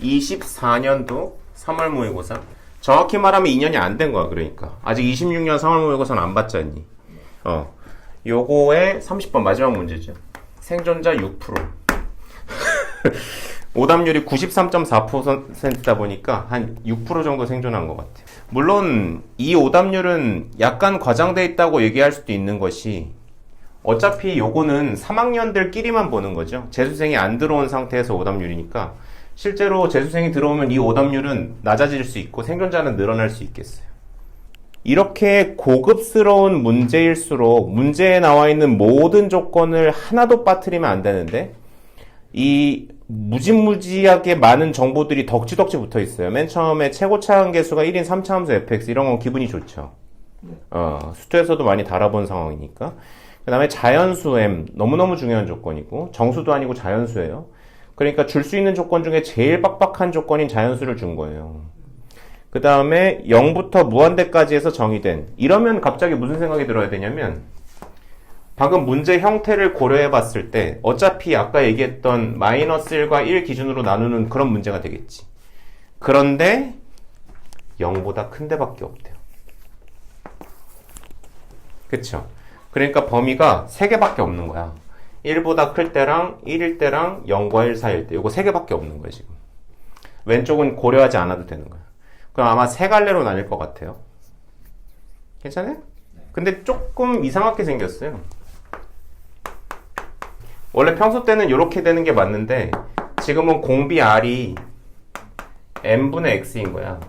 24년도 3월 모의고사. 정확히 말하면 2년이 안 된 거야. 그러니까 아직 26년 3월 모의고사는 안 봤잖니. 요거의 30번 마지막 문제죠. 생존자 6%. 오답률이 93.4%다 보니까 한 6% 정도 생존한 것 같아요. 물론 이 오답률은 약간 과장돼 있다고 얘기할 수도 있는 것이, 어차피 요거는 3학년들끼리만 보는 거죠. 재수생이 안 들어온 상태에서 오답률이니까 실제로 재수생이 들어오면 이 오답률은 낮아질 수 있고 생존자는 늘어날 수 있겠어요. 이렇게 고급스러운 문제일수록 문제에 나와 있는 모든 조건을 하나도 빠뜨리면 안 되는데, 이 무지무지하게 많은 정보들이 덕지덕지 붙어 있어요. 맨 처음에 최고 차항계수가 1인 3차함수 fx, 이런 건 기분이 좋죠. 수투에서도 많이 다뤄본 상황이니까. 그 다음에 자연수 m, 너무너무 중요한 조건이고, 정수도 아니고 자연수예요. 그러니까 줄 수 있는 조건 중에 제일 빡빡한 조건인 자연수를 준 거예요. 그 다음에 0부터 무한대까지 해서 정의된, 이러면 갑자기 무슨 생각이 들어야 되냐면, 방금 문제 형태를 고려해 봤을 때 어차피 아까 얘기했던 마이너스 1과 1 기준으로 나누는 그런 문제가 되겠지. 그런데 0보다 큰 데밖에 없대요. 그쵸? 그러니까 범위가 3개밖에 없는 거야. 1보다 클 때랑 1일 때랑 0과 1 사이일 때, 요거 3개밖에 없는 거야 지금. 왼쪽은 고려하지 않아도 되는 거야. 그럼 아마 3갈래로 나뉠 것 같아요. 괜찮아요? 근데 조금 이상하게 생겼어요. 원래 평소 때는 이렇게 되는 게 맞는데 지금은 공비 r이 m분의 x인 거야.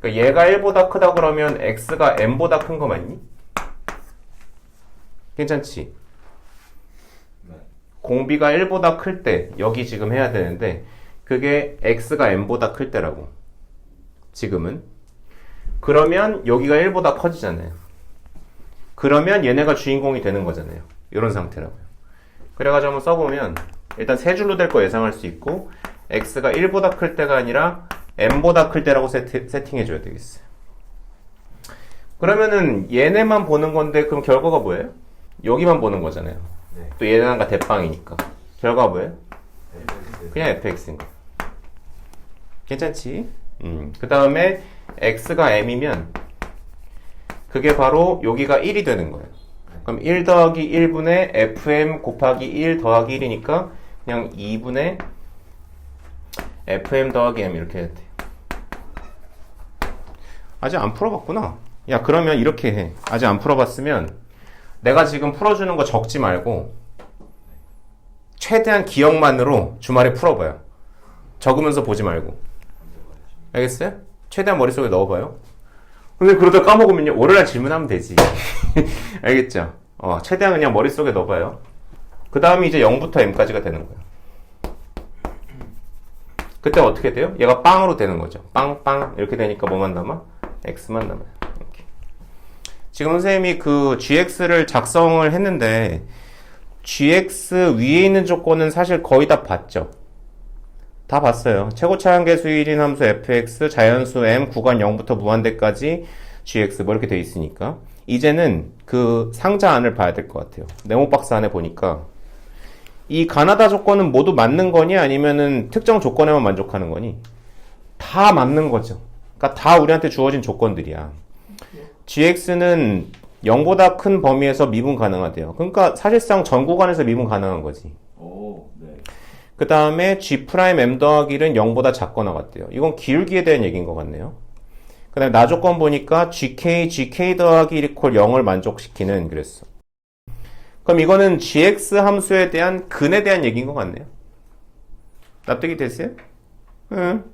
그러니까 얘가 1보다 크다 그러면 x가 m보다 큰 거 맞니? 괜찮지? 공비가 1보다 클 때 여기 지금 해야 되는데 그게 x가 m보다 클 때라고. 지금은. 그러면 여기가 1보다 커지잖아요. 그러면 얘네가 주인공이 되는 거잖아요. 이런 상태라고요. 그래가지고 한번 써보면 일단 세 줄로 될 거 예상할 수 있고, x가 1보다 클 때가 아니라 m보다 클 때라고 세팅해줘야 되겠어요. 그러면은 얘네만 보는 건데 그럼 결과가 뭐예요? 여기만 보는 거잖아요. 네. 또 얘네가 대빵이니까 결과가 뭐예요? 그냥 fx인 거. 괜찮지? 그 다음에 x가 m이면 그게 바로 여기가 1이 되는 거예요. 그럼 1 더하기 1분의 fm 곱하기 1 더하기 1이니까 그냥 2분의 fm 더하기 m 이렇게 해야 돼요. 아직 안 풀어봤구나. 야, 그러면 이렇게 해. 아직 안 풀어봤으면 내가 지금 풀어주는 거 적지 말고 최대한 기억만으로 주말에 풀어봐요. 적으면서 보지 말고. 알겠어요? 최대한 머릿속에 넣어봐요. 근데 그러다 까먹으면요, 월요일날 질문하면 되지. 알겠죠? 최대한 그냥 머릿속에 넣어봐요. 그 다음에 이제 0부터 m까지가 되는 거예요. 그때 어떻게 돼요? 얘가 빵으로 되는 거죠. 빵 이렇게 되니까 뭐만 남아? x만 남아요. 이렇게. 지금 선생님이 그 gx를 작성을 했는데 gx 위에 있는 조건은 사실 거의 다 봤죠. 다 봤어요. 최고차항계수 1인 함수 fx, 자연수 m, 구간 0부터 무한대까지 gx 뭐 이렇게 돼 있으니까 이제는 그 상자 안을 봐야 될 것 같아요. 네모박스 안에 보니까 이 가나다 조건은 모두 맞는 거니 아니면은 특정 조건에만 만족하는 거니? 다 맞는 거죠. 그러니까 다 우리한테 주어진 조건들이야. gx는 0보다 큰 범위에서 미분 가능하대요. 그러니까 사실상 전 구간에서 미분 가능한 거지. 그 다음에 G'M 더하기 1은 0보다 작거나 같대요. 이건 기울기에 대한 얘기인 것 같네요. 그 다음에 나조건 보니까 GK 더하기 1 이퀄 0을 만족시키는 그랬어. 그럼 이거는 GX 함수에 대한 근에 대한 얘기인 것 같네요. 납득이 됐어요? 응.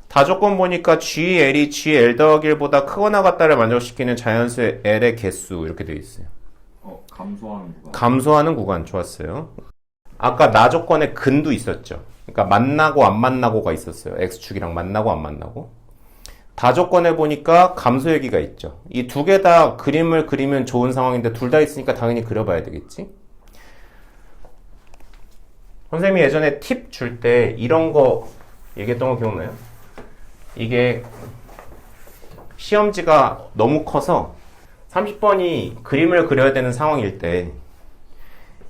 다조건 보니까 GL이 GL 더하기 1보다 크거나 같다를 만족시키는 자연수 L의 개수 이렇게 되어 있어요. 감소하는 구간. 감소하는 구간 좋았어요. 아까 나조건에 근도 있었죠. 그러니까 만나고 안 만나고가 있었어요. X축이랑 만나고 안 만나고. 다조건에 보니까 감소 얘기가 있죠. 이 두 개 다 그림을 그리면 좋은 상황인데 둘 다 있으니까 당연히 그려봐야 되겠지. 선생님이 예전에 팁 줄 때 이런 거 얘기했던 거 기억나요? 이게 시험지가 너무 커서 30번이 그림을 그려야 되는 상황일 때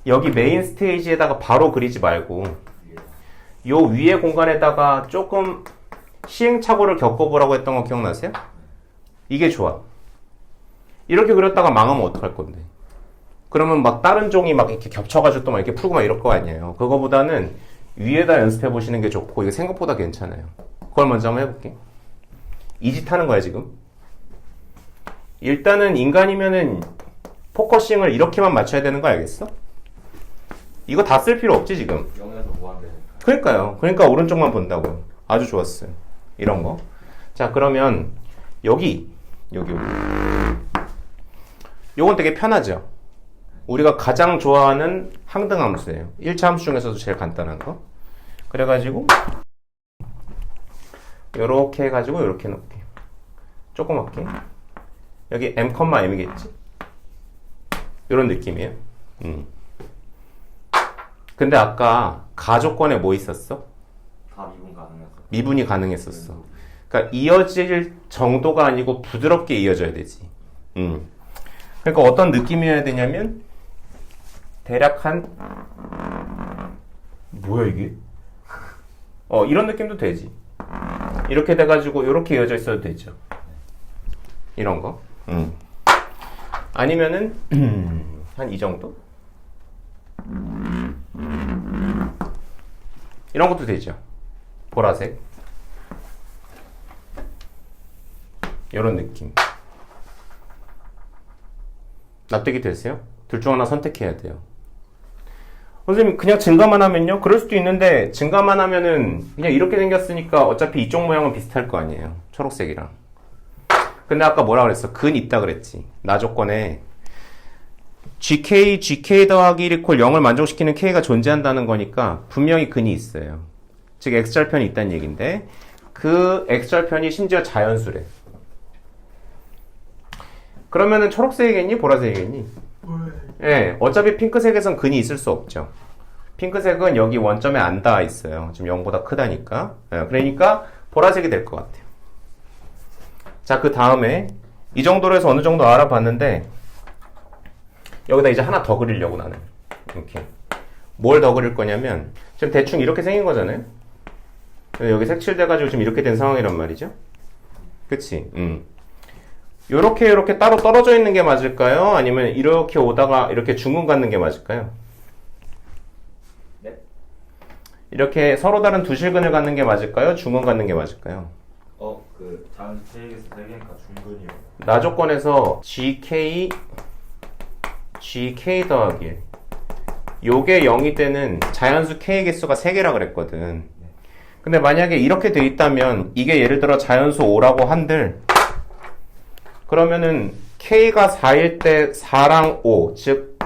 여기 메인 스테이지에다가 바로 그리지 말고 요 위의 공간에다가 조금 시행착오를 겪어보라고 했던 거 기억나세요? 이게 좋아. 이렇게 그렸다가 망하면 어떡할 건데? 그러면 막 다른 종이 막 이렇게 겹쳐가지고 또 막 이렇게 풀고 막 이럴 거 아니에요. 그거보다는 위에다 연습해 보시는 게 좋고, 이게 생각보다 괜찮아요. 그걸 먼저 한번 해볼게. 이 짓 하는 거야, 지금. 일단은 인간이면은 포커싱을 이렇게만 맞춰야 되는 거 알겠어? 이거 다 쓸 필요 없지, 지금. 영에서 뭐 한대. 그러니까요. 그러니까 오른쪽만 본다고요. 아주 좋았어요. 이런 거. 자, 그러면 여기. 요건 되게 편하죠? 우리가 가장 좋아하는 항등함수예요. 1차 함수 중에서도 제일 간단한 거. 그래가지고 요렇게 해가지고 요렇게 놓을게. 조그맣게. 여기 m,m이겠지? 요런 느낌이에요. 근데 아까 가조건에 뭐 있었어? 다 미분 가능했어. 미분이 가능했었어. 그러니까 이어질 정도가 아니고 부드럽게 이어져야 되지. 그러니까 어떤 느낌이어야 되냐면 대략 한 뭐야 이게? 이런 느낌도 되지. 이렇게 돼가지고 이렇게 이어져 있어도 되죠. 이런 거. 아니면은 한 이 정도? 이런 것도 되죠. 보라색. 이런 느낌. 납득이 되세요? 둘 중 하나 선택해야 돼요. 선생님 그냥 증가만 하면요? 그럴 수도 있는데 증가만 하면은 그냥 이렇게 생겼으니까 어차피 이쪽 모양은 비슷할 거 아니에요. 초록색이랑. 근데 아까 뭐라 그랬어? 근 있다 그랬지. 나 조건에 GK 더하기 1 이퀄 0을 만족시키는 K가 존재한다는 거니까 분명히 근이 있어요. 즉 X절편이 있다는 얘기인데 그 X절편이 심지어 자연수래. 그러면은 초록색이겠니? 보라색이겠니? 예, 어차피 핑크색에선 근이 있을 수 없죠. 핑크색은 여기 원점에 안 닿아 있어요. 지금 0보다 크다니까. 예, 그러니까 보라색이 될 것 같아요. 자, 그 다음에 이 정도로 해서 어느 정도 알아봤는데 여기다 이제 하나 더 그리려고 나는. 이렇게. 뭘 더 그릴 거냐면 지금 대충 이렇게 생긴 거잖아요. 여기 색칠돼가지고 지금 이렇게 된 상황이란 말이죠. 그치? 요렇게 따로 떨어져 있는 게 맞을까요? 아니면 이렇게 오다가 이렇게 중근 갖는 게 맞을까요? 네? 이렇게 서로 다른 두 실근을 갖는 게 맞을까요? 중근 갖는 게 맞을까요? 그 자연수 K에서 3개니까 중근이요. 나 조건에서 GK 더하기 1. 요게 0이 되는 자연수 K의 개수가 3개라 그랬거든. 근데 만약에 이렇게 돼 있다면 이게 예를 들어 자연수 5라고 한들 그러면은 K가 4일 때 4랑 5, 즉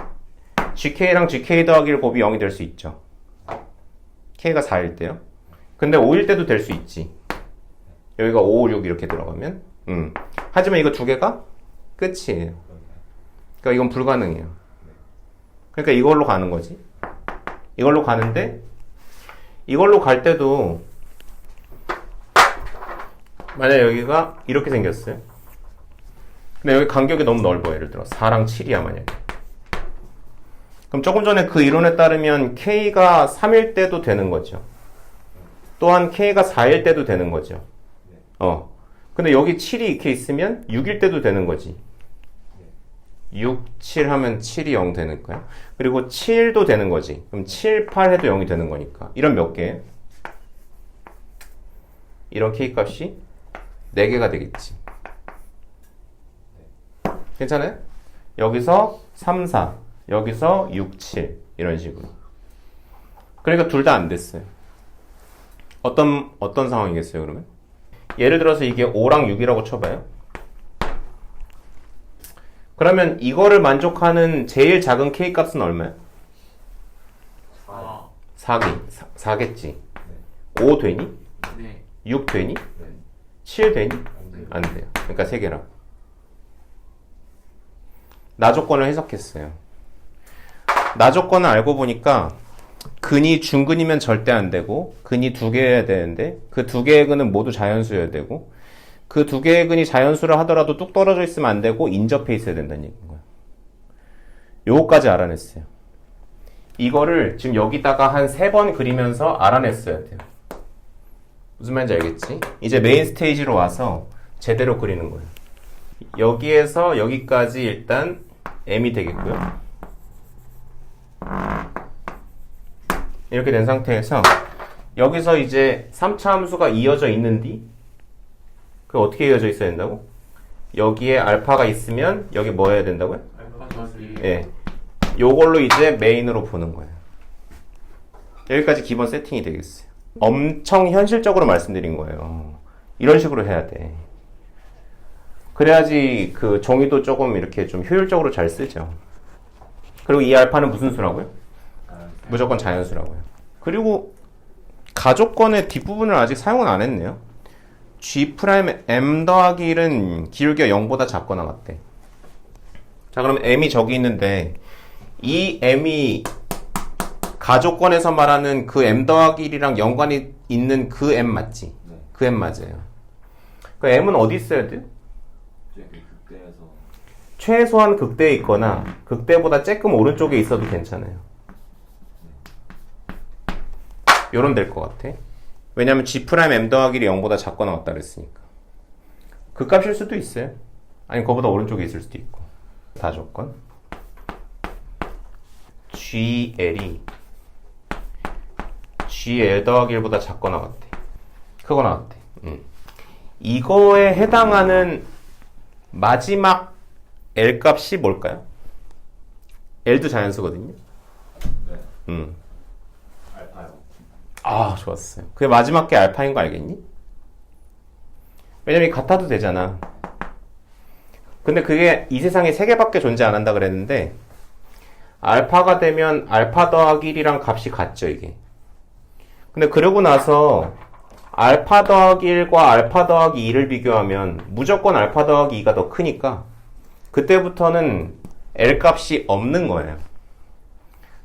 GK랑 GK 더하기 1 곱이 0이 될 수 있죠. K가 4일 때요. 근데 5일 때도 될 수 있지. 여기가 5, 6 이렇게 들어가면. 하지만 이거 두 개가 끝이에요. 그러니까 이건 불가능해요. 그러니까 이걸로 가는 거지. 이걸로 가는데 이걸로 갈 때도 만약 여기가 이렇게 생겼어요. 근데 여기 간격이 너무 넓어. 예를 들어 4랑 7이야 만약에. 그럼 조금 전에 그 이론에 따르면 K가 3일 때도 되는 거죠. 또한 K가 4일 때도 되는 거죠. 근데 여기 7이 이렇게 있으면 6일 때도 되는 거지. 6, 7 하면 7이 0 되는 거야. 그리고 7도 되는 거지. 그럼 7, 8 해도 0이 되는 거니까. 이런 몇 개? 이런 K값이 4개가 되겠지. 괜찮아요? 여기서 3, 4, 여기서 6, 7 이런 식으로. 그러니까 둘 다 안 됐어요. 어떤 상황이겠어요, 그러면? 예를 들어서 이게 5랑 6이라고 쳐봐요. 그러면 이거를 만족하는 제일 작은 K값은 얼마야? 4겠지. 5 되니? 네. 6 되니? 네. 7 되니? 안 돼요. 그러니까 3개라. 나 조건을 해석했어요. 나 조건을 알고 보니까 근이 중근이면 절대 안 되고 근이 2개여야 되는데 그 2개의 근은 모두 자연수여야 되고 그 2개의 근이 자연수라 하더라도 뚝 떨어져 있으면 안 되고 인접해 있어야 된다는 얘기인 거야. 요거까지 알아냈어요. 이거를 지금 여기다가 한 3번 그리면서 알아냈어야 돼요. 무슨 말인지 알겠지? 이제 메인 스테이지로 와서 제대로 그리는 거예요. 여기에서 여기까지 일단 m이 되겠고요. 이렇게 된 상태에서 여기서 이제 3차 함수가 이어져 있는데 그 어떻게 이어져 있어야 된다고? 여기에 알파가 있으면 여기 뭐 해야 된다고요? 알파 플러스 1. 예. 요걸로 이제 메인으로 보는 거예요. 여기까지 기본 세팅이 되겠어요. 엄청 현실적으로 말씀드린 거예요. 이런 식으로 해야 돼. 그래야지 그 종이도 조금 이렇게 좀 효율적으로 잘 쓰죠. 그리고 이 알파는 무슨 수라고요? 무조건 자연수라고요. 그리고 가족권의 뒷부분을 아직 사용은 안 했네요. G' M 더하기 1은 기울기가 0보다 작거나 같대. 자, 그럼 M이 저기 있는데 이 M이 가족권에서 말하는 그 M 더하기 1이랑 연관이 있는 그 M 맞지? 네. 그 M 맞아요. 그 M은 어디 있어야 돼? 극대에서 최소한 극대에 있거나 극대보다 조금 오른쪽에 있어도 괜찮아요. 요런 될 것 같아. 왜냐면 G' M 더하기 1이 0보다 작거나 같다 그랬으니까. 그 값일 수도 있어요. 아니 그거보다 오른쪽에 있을 수도 있고. 다 조건. GL이 GL 더하기 1보다 작거나 같대. 크거나 같대. 이거에 해당하는 마지막 L 값이 뭘까요? L도 자연수거든요. 네. 알파요. 아, 좋았어요. 그게 마지막 게 알파인 거 알겠니? 왜냐면 같아도 되잖아. 근데 그게 이 세상에 3개밖에 존재 안 한다 그랬는데 알파가 되면 알파 더하기 1이랑 값이 같죠, 이게. 근데 그러고 나서 알파 더하기 1과 알파 더하기 2를 비교하면 무조건 알파 더하기 2가 더 크니까 그때부터는 L 값이 없는 거예요.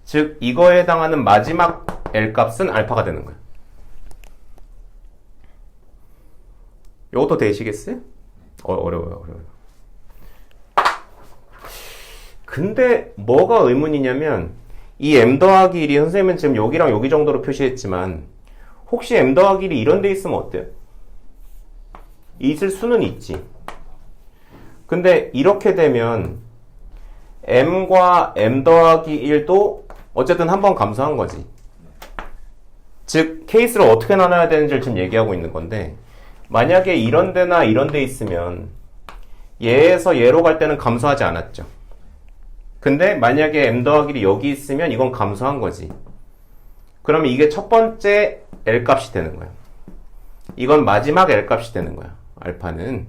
즉 이거에 해당하는 마지막 L 값은 알파가 되는 거예요. 이것도 되시겠어요? 어려워요. 근데 뭐가 의문이냐면 이 M 더하기 1이 선생님은 지금 여기랑 여기 정도로 표시했지만 혹시 M 더하기 1이 이런 데 있으면 어때요? 있을 수는 있지. 근데 이렇게 되면 M과 M 더하기 1도 어쨌든 한 번 감소한 거지. 즉 케이스를 어떻게 나눠야 되는지를 지금 얘기하고 있는 건데 만약에 이런 데나 이런 데 있으면 얘에서 얘로 갈 때는 감소하지 않았죠. 근데 만약에 M 더하기 1이 여기 있으면 이건 감소한 거지. 그러면 이게 첫 번째 L 값이 되는 거야. 이건 마지막 L 값이 되는 거야. 알파는.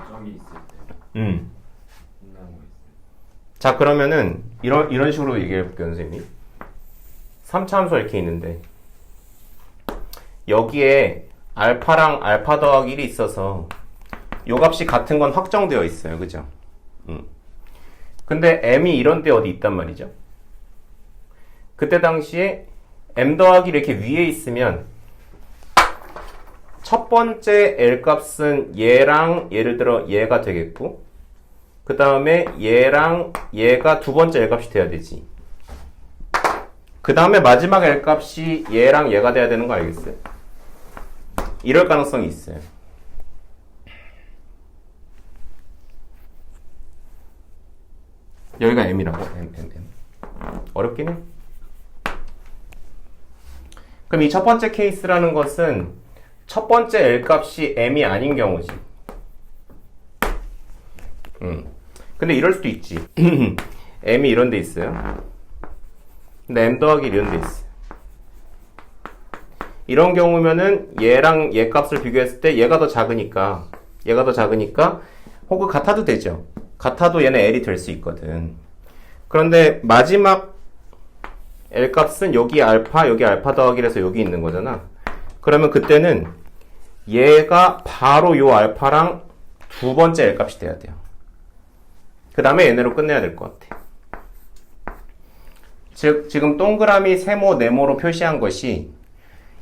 점이 있을 때. 끝나는 거 있을 자, 그러면은 이런 식으로 얘기해 볼게요, 선생님이. 3차 함수 이렇게 있는데 여기에 알파랑 알파 더하기 1이 있어서 요 값이 같은 건 확정되어 있어요. 그죠? 근데 M이 이런 데 어디 있단 말이죠. 그때 당시에 M 더하기 이렇게 위에 있으면 첫 번째 L 값은 얘랑 예를 들어 얘가 되겠고 그 다음에 얘랑 얘가 두 번째 L 값이 돼야 되지. 그 다음에 마지막 L 값이 얘랑 얘가 돼야 되는 거 알겠어요? 이럴 가능성이 있어요. 여기가 M이라고. M. 어렵긴 해. 그럼 이 첫 번째 케이스라는 것은 첫 번째 L 값이 M이 아닌 경우지. 근데 이럴 수도 있지. M이 이런 데 있어요. 근데 M 더하기 이런 데 있어요. 이런 경우면은 얘랑 얘 값을 비교했을 때 얘가 더 작으니까 혹은 같아도 되죠. 같아도 얘는 L이 될 수 있거든. 그런데 마지막 L 값은 여기 알파 더하기 해서 여기 있는 거잖아. 그러면 그때는 얘가 바로 요 알파랑 두 번째 L 값이 돼야 돼요. 그 다음에 얘네로 끝내야 될 것 같아. 즉 지금 동그라미 세모 네모로 표시한 것이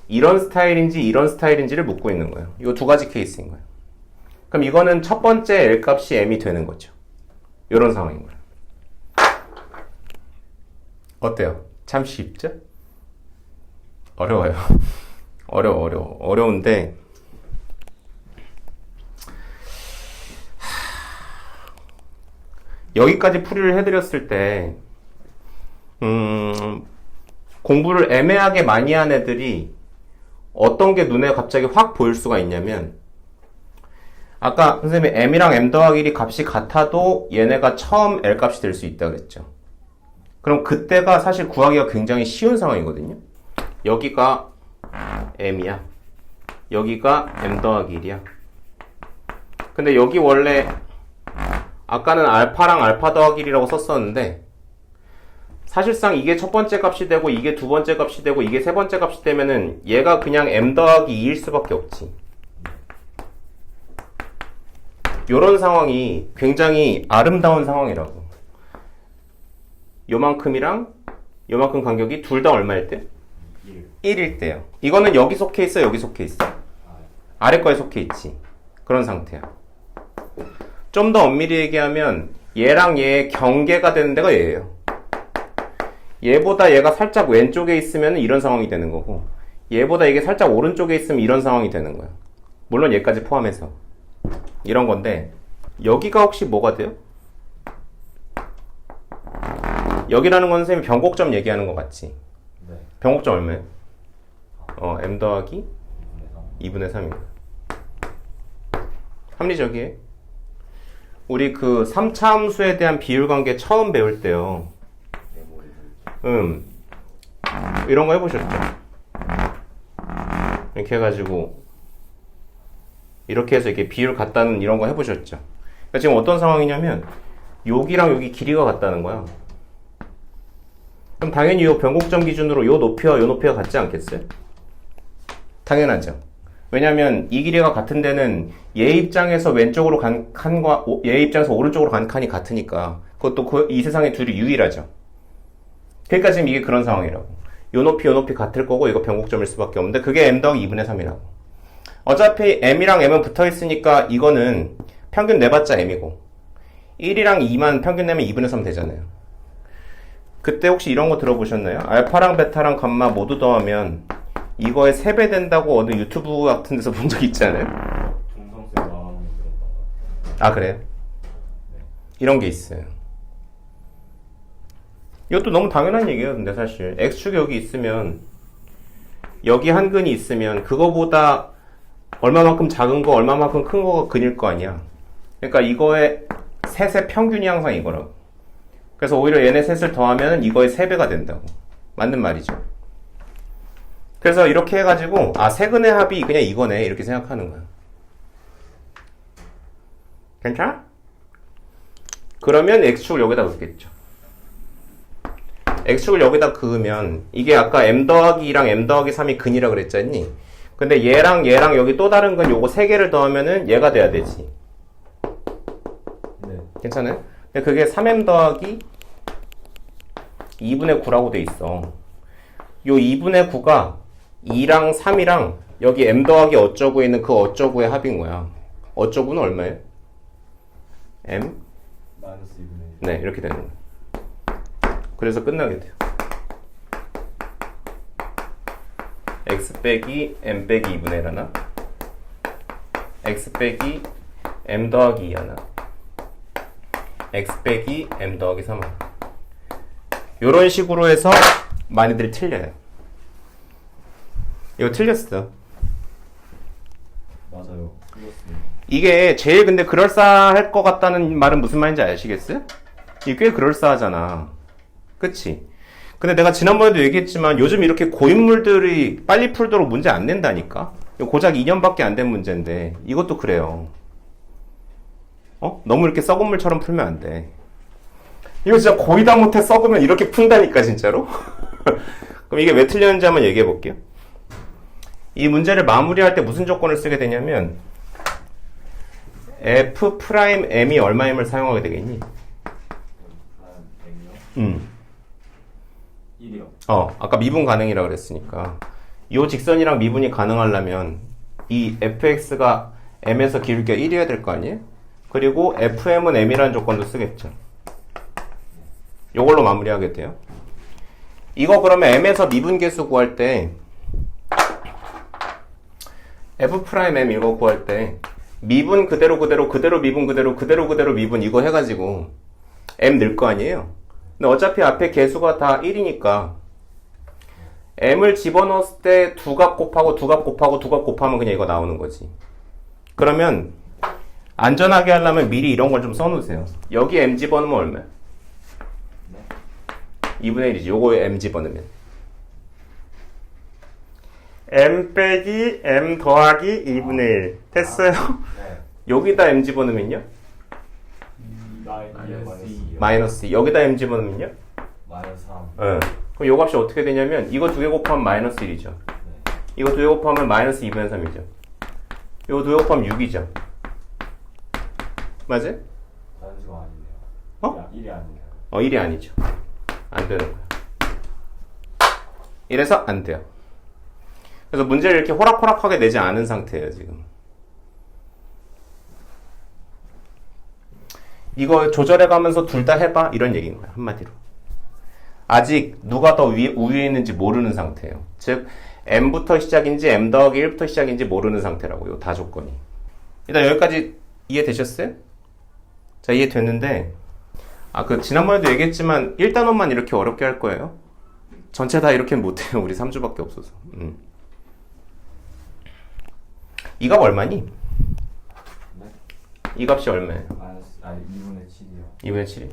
이런 스타일인지 이런 스타일인지를 묻고 있는 거예요. 이 두 가지 케이스인 거예요. 그럼 이거는 첫 번째 L 값이 M이 되는 거죠. 이런 상황인 거예요. 어때요? 참 쉽죠? 어려워요. 어려운데 여기까지 풀이를 해드렸을 때 공부를 애매하게 많이 한 애들이 어떤 게 눈에 갑자기 확 보일 수가 있냐면 아까 선생님이 m이랑 m 더하기 1이 값이 같아도 얘네가 처음 l 값이 될 수 있다 그랬죠. 그럼 그때가 사실 구하기가 굉장히 쉬운 상황이거든요. 여기가 m이야. 여기가 m 더하기 1이야. 근데 여기 원래 아까는 알파랑 알파 더하기 1이라고 썼었는데 사실상 이게 첫 번째 값이 되고 이게 두 번째 값이 되고 이게 세 번째 값이 되면은 얘가 그냥 m 더하기 2일 수밖에 없지. 요런 상황이 굉장히 아름다운 상황이라고. 요만큼이랑 요만큼 간격이 둘 다 얼마일 때? 1일 때요. 이거는 여기 속해 있어, 여기 속해 있어? 아래 거에 속해 있지. 그런 상태야. 좀 더 엄밀히 얘기하면 얘랑 얘의 경계가 되는 데가 얘예요. 얘보다 얘가 살짝 왼쪽에 있으면 이런 상황이 되는 거고 얘보다 이게 살짝 오른쪽에 있으면 이런 상황이 되는 거야. 물론 얘까지 포함해서 이런 건데 여기가 혹시 뭐가 돼요? 여기라는 건 선생님이 변곡점 얘기하는 거 같지? 네. 변곡점 얼마예요? m 더하기 2분의 3이야. 합리적이에요? 우리 그 3차 함수에 대한 비율관계 처음 배울 때요. 이런 거 해보셨죠? 이렇게 해가지고 이렇게 해서 이렇게 비율 같다는 이런 거 해보셨죠? 그러니까 지금 어떤 상황이냐면 여기랑 여기 길이가 같다는 거야. 그럼 당연히 이 변곡점 기준으로 이 높이와 이 높이가 같지 않겠어요? 당연하죠. 왜냐면 이 길이가 같은 데는 얘 입장에서 왼쪽으로 간 칸과 얘 입장에서 오른쪽으로 간 칸이 같으니까 그것도 이 세상에 둘이 유일하죠. 그러니까 지금 이게 그런 상황이라고. 요 높이 같을 거고 이거 변곡점일 수밖에 없는데 그게 m 더하기 2분의 3이라고. 어차피 m이랑 m은 붙어 있으니까 이거는 평균 내봤자 m이고 1이랑 2만 평균 내면 2분의 3 되잖아요. 그때 혹시 이런 거 들어보셨나요? 알파랑 베타랑 감마 모두 더하면 이거의 3배 된다고 어느 유튜브 같은 데서 본 적 있지 않아요? 동성쌤 나오는 들었던 것 같아요. 아 그래요? 이런 게 있어요. 이것도 너무 당연한 얘기예요. 근데 사실 x축이 여기 있으면 여기 한 근이 있으면 그거보다 얼마만큼 작은 거 얼마만큼 큰 거가 근일 거 아니야. 그러니까 이거의 셋의 평균이 항상 이거라고. 그래서 오히려 얘네 셋을 더하면 이거의 3배가 된다고. 맞는 말이죠. 그래서 이렇게 해가지고 세 근의 합이 그냥 이거네 이렇게 생각하는 거야. 괜찮아? 그러면 x축을 여기다 넣겠죠. x축을 여기다 그으면 이게 아까 m 더하기 2랑 m 더하기 3이 근이라 그랬잖니? 근데 얘랑 여기 또 다른 근 요거 3개를 더하면은 얘가 돼야 되지. 네. 괜찮아요? 근데 그게 3m 더하기 2분의 9라고 돼 있어. 요 2분의 9가 2랑 3이랑 여기 m 더하기 어쩌구에 있는 그 어쩌구의 합인 거야. 어쩌구는 얼마예요? m? 마이너스 2분의 1. 네, 이렇게 되는 거야. 그래서 끝나게 돼요. x 빼기 m 빼기 2분의 1 하나, x 빼기 m 더하기 2 하나, x 빼기 m 더하기 3 하나. 요런 식으로 해서 많이들 틀려요. 이거 틀렸어. 맞아요. 틀렸습니다. 이게 제일 근데 그럴싸할 것 같다는 말은 무슨 말인지 아시겠어요? 이게 꽤 그럴싸하잖아. 그치? 근데 내가 지난번에도 얘기했지만 요즘 이렇게 고인물들이 빨리 풀도록 문제 안 낸다니까? 고작 2년밖에 안 된 문제인데 이것도 그래요. 너무 이렇게 썩은 물처럼 풀면 안 돼. 이거 진짜 거의 다 못해 썩으면 이렇게 푼다니까 진짜로? 그럼 이게 왜 틀렸는지 한번 얘기해 볼게요. 이 문제를 마무리할 때 무슨 조건을 쓰게 되냐면 f'm이 얼마임을 사용하게 되겠니? 한 100요? 1이요. 아까 미분 가능이라고 그랬으니까 이 직선이랑 미분이 가능하려면 이 fx가 m에서 기울기가 1이어야 될 거 아니에요? 그리고 fm은 m이라는 조건도 쓰겠죠. 요걸로 마무리하게 돼요. 이거 그러면 m에서 미분계수 구할 때 f'(m) 이거 구할 때 미분 그대로 미분 그대로 미분 이거 해가지고 m 넣을 거 아니에요. 근데 어차피 앞에 계수가 다 1이니까 m을 집어넣었을 때 두 값 곱하고 곱하면 그냥 이거 나오는 거지. 그러면 안전하게 하려면 미리 이런 걸 좀 써놓으세요. 여기 m 집어넣으면 얼마야? 2분의 1이지. 요거에 m 집어넣으면 m 빼기 m 더하기 2분의 1 됐어요? 네. 여기다 m 집어넣으면요? 마이너스 마이너스 2. 여기다 m 집어넣으면요? 마이너스 3. 응. 그럼 요 값이 어떻게 되냐면 이거 두 개 곱하면 마이너스 1이죠. 이거 두 개 곱하면 마이너스 2분의 3이죠. 이거 두 개 곱하면 6이죠. 맞아? 단수가 아니네요. 어? 1이 아니네요. 1이 아니죠. 안 되는 거야. 이래서 안 돼요. 그래서 문제를 이렇게 호락호락하게 내지 않은 상태예요, 지금. 이거 조절해 가면서 둘 다 해봐. 이런 얘기인 거야, 한마디로. 아직 누가 더 우위에 있는지 모르는 상태예요. 즉, m부터 시작인지 m 더하기 1부터 시작인지 모르는 상태라고요. 다 조건이. 일단 여기까지 이해되셨어요? 자, 이해됐는데, 지난번에도 얘기했지만 1단원만 이렇게 어렵게 할 거예요. 전체 다 이렇게 못해요. 우리 3주밖에 없어서. 이 값 얼마니? 네? 이 값이 얼마예요? 2분의 7이요. 2분의 7이.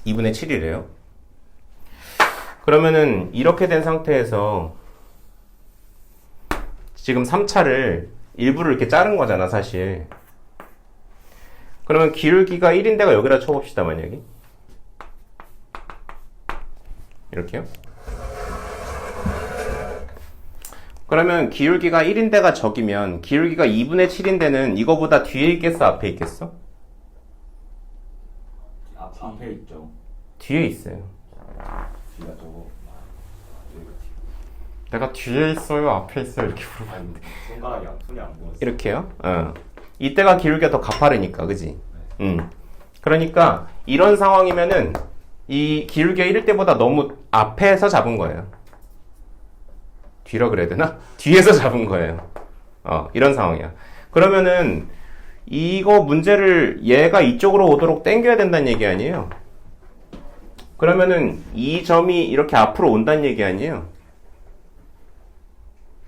2분의 7이래요. 그러면은 이렇게 된 상태에서 지금 3차를 일부를 이렇게 자른 거잖아, 사실. 그러면 기울기가 1인데가 여기다 쳐봅시다, 만약에. 이렇게요. 그러면 기울기가 1인데가 적이면 기울기가 2분의 7인데는 이거보다 뒤에 있겠어, 앞에 있겠어? 앞에 있죠. 뒤에 있어요. 뒤가 저거. 내가 뒤에 있어요, 앞에 있어요 이렇게 물어봤는데. 손이 안 보였어. 이렇게요? 이때가 기울기가 더 가파르니까, 그지? 그러니까 이런 상황이면은 이 기울기가 1일 때보다 너무 앞에서 잡은 거예요. 뒤라 그래야 되나? 뒤에서 잡은 거예요. 이런 상황이야. 그러면은 이거 문제를 얘가 이쪽으로 오도록 당겨야 된다는 얘기 아니에요? 그러면은 이 점이 이렇게 앞으로 온다는 얘기 아니에요?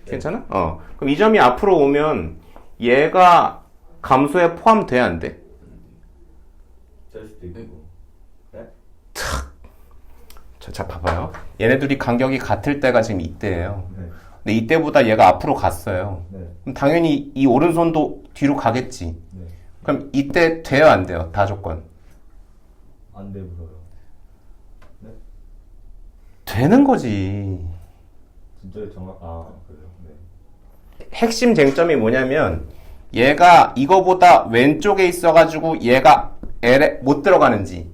괜찮아? 그럼 이 점이 앞으로 오면 얘가 감소에 포함돼, 안 돼? 될 수도 있고. 네? 자, 봐봐요. 얘네들이 간격이 같을 때가 지금 이때예요. 네. 근데 이때보다 얘가 앞으로 갔어요. 네. 그럼 당연히 이 오른손도 뒤로 가겠지. 네. 그럼 이때 돼요, 안 돼요? 다 조건. 안 돼, 불어요. 네? 되는 거지. 진짜 그래요? 네. 핵심 쟁점이 뭐냐면 얘가 이거보다 왼쪽에 있어가지고 얘가 L에 못 들어가는지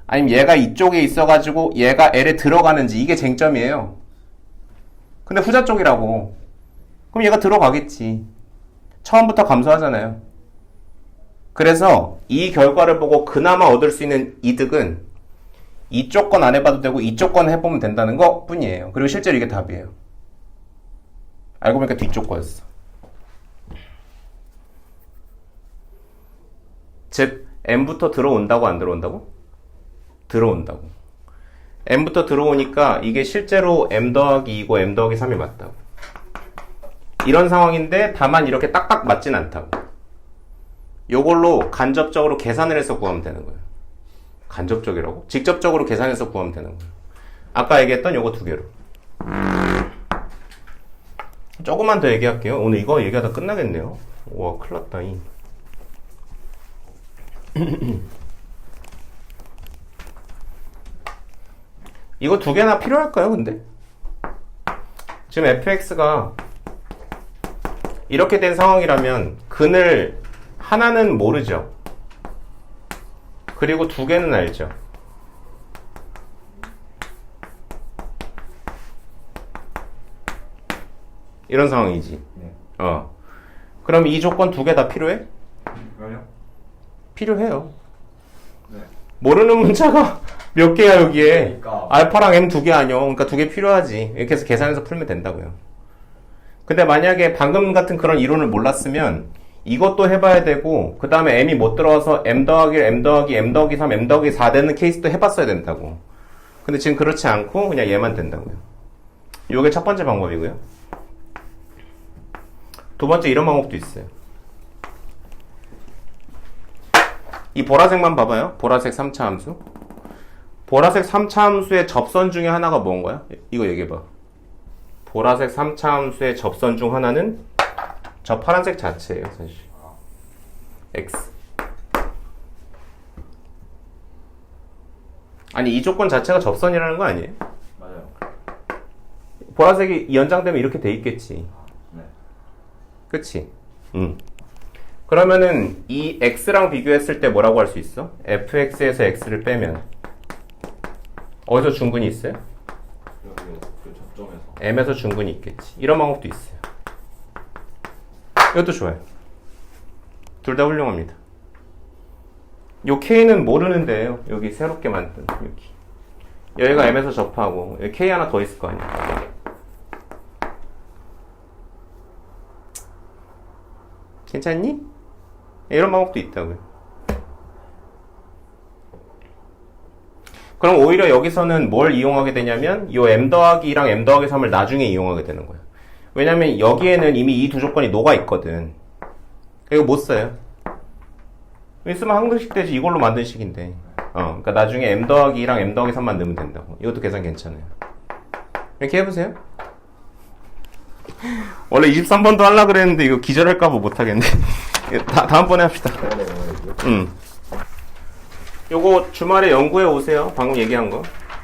아니면 얘가 이쪽에 있어가지고 얘가 L에 들어가는지 이게 쟁점이에요. 근데 후자 쪽이라고. 그럼 얘가 들어가겠지. 처음부터 감소하잖아요. 그래서 이 결과를 보고 그나마 얻을 수 있는 이득은 이쪽 건 안 해봐도 되고 이쪽 건 해보면 된다는 것 뿐이에요. 그리고 실제로 이게 답이에요. 알고 보니까 뒤쪽 거였어. 즉 m부터 들어온다고 안 들어온다고? 들어온다고. m부터 들어오니까 이게 실제로 m 더하기 2고 m 더하기 3이 맞다고. 이런 상황인데 다만 이렇게 딱딱 맞진 않다고. 요걸로 간접적으로 계산을 해서 구하면 되는 거예요. 간접적이라고? 직접적으로 계산해서 구하면 되는 거예요. 아까 얘기했던 요거 두 개로. 조금만 더 얘기할게요. 오늘 이거 얘기하다 끝나겠네요. 와, 큰일 났다. 이거 두 개나 필요할까요, 근데? 지금 fx가 이렇게 된 상황이라면 근을 하나는 모르죠. 그리고 두 개는 알죠. 이런 상황이지. 네. 그럼 이 조건 두 개 다 필요해? 왜요? 필요해요. 네. 모르는 문자가 몇 개야 여기에. 그러니까. 알파랑 M 두 개 아니요. 그러니까 두 개 필요하지. 이렇게 해서 계산해서 풀면 된다고요. 근데 만약에 방금 같은 그런 이론을 몰랐으면 이것도 해봐야 되고 그 다음에 M이 못 들어와서 M 더하기 1, M 더하기 M 더하기 3, M 더하기 4 되는 케이스도 해봤어야 된다고. 근데 지금 그렇지 않고 그냥 얘만 된다고요. 요게 첫 번째 방법이고요. 두 번째 이런 방법도 있어요. 이 보라색만 봐봐요. 보라색 3차 함수. 보라색 3차 함수의 접선 중에 하나가 뭔가요? 이거 얘기해봐. 보라색 3차 함수의 접선 중 하나는 저 파란색 자체예요, 사실. X. 아니, 이 조건 자체가 접선이라는 거 아니에요? 맞아요. 보라색이 연장되면 이렇게 돼 있겠지. 네. 그치? 그러면은 이 X랑 비교했을 때 뭐라고 할 수 있어? fx에서 X를 빼면 어디서 중근이 있어요? 여기 그 접점에서. M에서 중근이 있겠지. 이런 방법도 있어요. 이것도 좋아요. 둘 다 훌륭합니다. 요 K는 모르는데요. 여기 새롭게 만든 여기. 여기가 M에서 접하고 여기 K 하나 더 있을 거 아니야. 괜찮니? 이런 방법도 있다고요. 그럼 오히려 여기서는 뭘 이용하게 되냐면 요 M 더하기 2랑 M 더하기 3을 나중에 이용하게 되는 거예요. 왜냐면 여기에는 이미 이 두 조건이 녹아 있거든. 이거 못 써요. 있으면 한글식 되지. 이걸로 만든 식인데. 그러니까 나중에 M 더하기 2랑 M 더하기 3만 넣으면 된다고. 이것도 계산 괜찮아요. 이렇게 해보세요. 원래 23번도 하려고 그랬는데 이거 기절할까봐 못하겠네. 다음번에 합시다. 요거 주말에 연구해 오세요. 방금 얘기한 거.